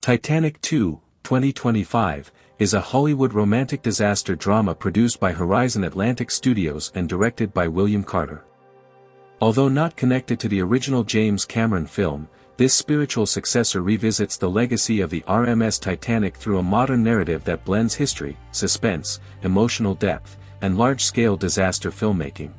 Titanic II, 2025, is a Hollywood romantic disaster drama produced by Horizon Atlantic Studios and directed by William Carter. Although not connected to the original James Cameron film, this spiritual successor revisits the legacy of the RMS Titanic through a modern narrative that blends history, suspense, emotional depth, and large-scale disaster filmmaking.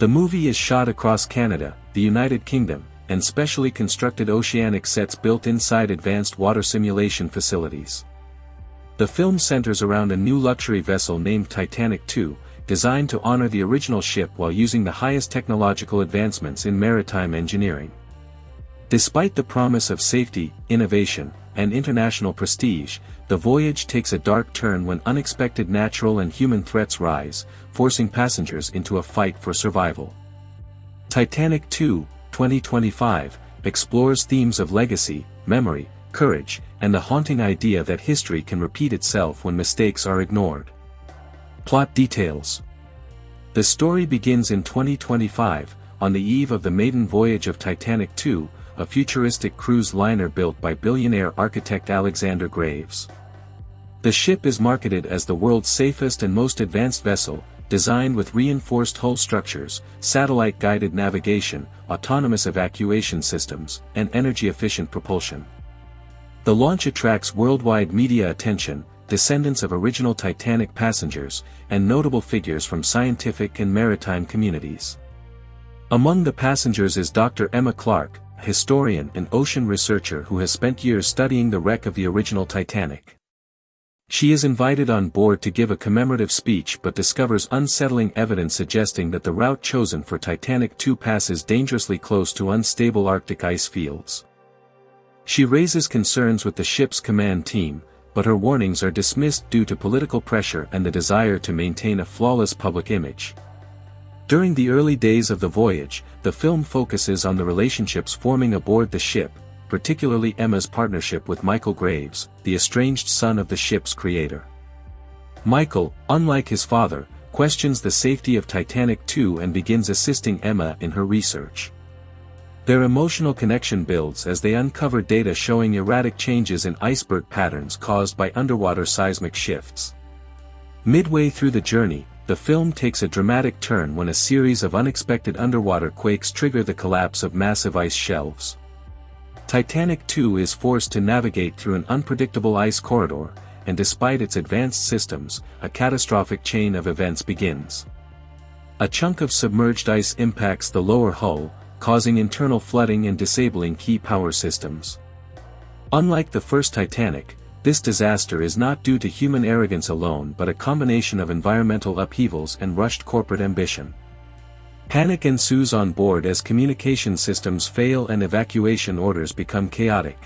The movie is shot across Canada, the United Kingdom, and specially constructed oceanic sets built inside advanced water simulation facilities. The film centers around a new luxury vessel named Titanic II, designed to honor the original ship while using the highest technological advancements in maritime engineering. Despite the promise of safety, innovation, and international prestige, the voyage takes a dark turn when unexpected natural and human threats rise, forcing passengers into a fight for survival. Titanic II, 2025, explores themes of legacy, memory, courage, and the haunting idea that history can repeat itself when mistakes are ignored. Plot details. The story begins in 2025, on the eve of the maiden voyage of Titanic II, a futuristic cruise liner built by billionaire architect Alexander Graves. The ship is marketed as the world's safest and most advanced vessel, designed with reinforced hull structures, satellite-guided navigation, autonomous evacuation systems, and energy-efficient propulsion. The launch attracts worldwide media attention, descendants of original Titanic passengers, and notable figures from scientific and maritime communities. Among the passengers is Dr. Emma Clarke, a historian and ocean researcher who has spent years studying the wreck of the original Titanic. She is invited on board to give a commemorative speech but discovers unsettling evidence suggesting that the route chosen for Titanic II passes dangerously close to unstable Arctic ice fields. She raises concerns with the ship's command team, but her warnings are dismissed due to political pressure and the desire to maintain a flawless public image. During the early days of the voyage, the film focuses on the relationships forming aboard the ship, particularly Emma's partnership with Michael Graves, the estranged son of the ship's creator. Michael, unlike his father, questions the safety of Titanic II and begins assisting Emma in her research. Their emotional connection builds as they uncover data showing erratic changes in iceberg patterns caused by underwater seismic shifts. Midway through the journey, the film takes a dramatic turn when a series of unexpected underwater quakes trigger the collapse of massive ice shelves. Titanic II is forced to navigate through an unpredictable ice corridor, and despite its advanced systems, a catastrophic chain of events begins. A chunk of submerged ice impacts the lower hull, causing internal flooding and disabling key power systems. Unlike the first Titanic, this disaster is not due to human arrogance alone but a combination of environmental upheavals and rushed corporate ambition. Panic ensues on board as communication systems fail and evacuation orders become chaotic.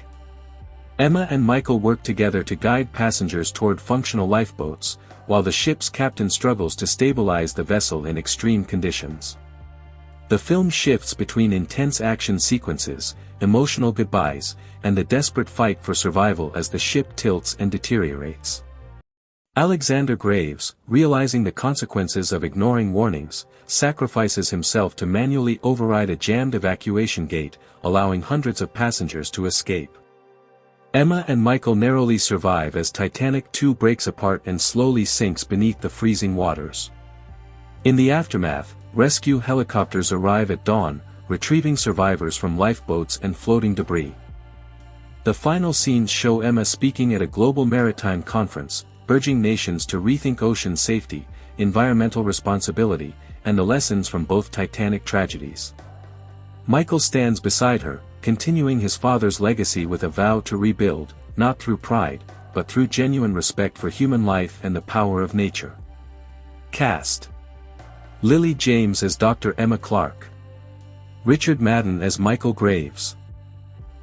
Emma and Michael work together to guide passengers toward functional lifeboats, while the ship's captain struggles to stabilize the vessel in extreme conditions. The film shifts between intense action sequences, emotional goodbyes, and the desperate fight for survival as the ship tilts and deteriorates. Alexander Graves, realizing the consequences of ignoring warnings, sacrifices himself to manually override a jammed evacuation gate, allowing hundreds of passengers to escape. Emma and Michael narrowly survive as Titanic II breaks apart and slowly sinks beneath the freezing waters. In the aftermath, rescue helicopters arrive at dawn, retrieving survivors from lifeboats and floating debris. The final scenes show Emma speaking at a global maritime conference, urging nations to rethink ocean safety, environmental responsibility, and the lessons from both Titanic tragedies. Michael stands beside her, continuing his father's legacy with a vow to rebuild, not through pride, but through genuine respect for human life and the power of nature. Cast: Lily James as Dr. Emma Clarke, Richard Madden as Michael Graves,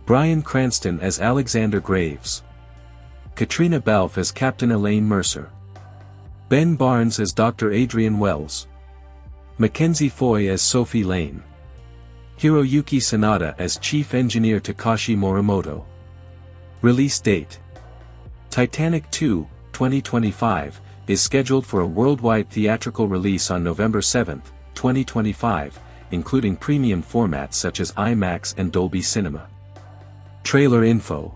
Bryan Cranston as Alexander Graves, Katrina Balfe as Captain Elaine Mercer, Ben Barnes as Dr. Adrian Wells, Mackenzie Foy as Sophie Lane, Hiroyuki Sanada as Chief Engineer Takashi Morimoto. Release date: Titanic II, 2025, is scheduled for a worldwide theatrical release on November 7, 2025, including premium formats such as IMAX and Dolby Cinema. Trailer info.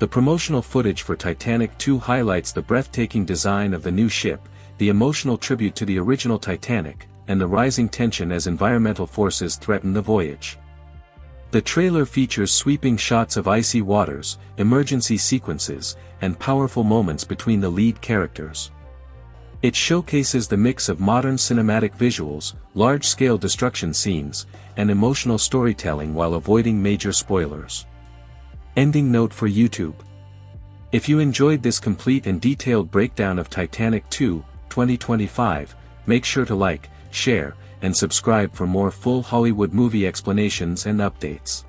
The promotional footage for Titanic II highlights the breathtaking design of the new ship, the emotional tribute to the original Titanic, and the rising tension as environmental forces threaten the voyage. The trailer features sweeping shots of icy waters, emergency sequences, and powerful moments between the lead characters. It showcases the mix of modern cinematic visuals, large-scale destruction scenes, and emotional storytelling while avoiding major spoilers. Ending note for YouTube. If you enjoyed this complete and detailed breakdown of Titanic II, 2025, make sure to like, share, and subscribe for more full Hollywood movie explanations and updates.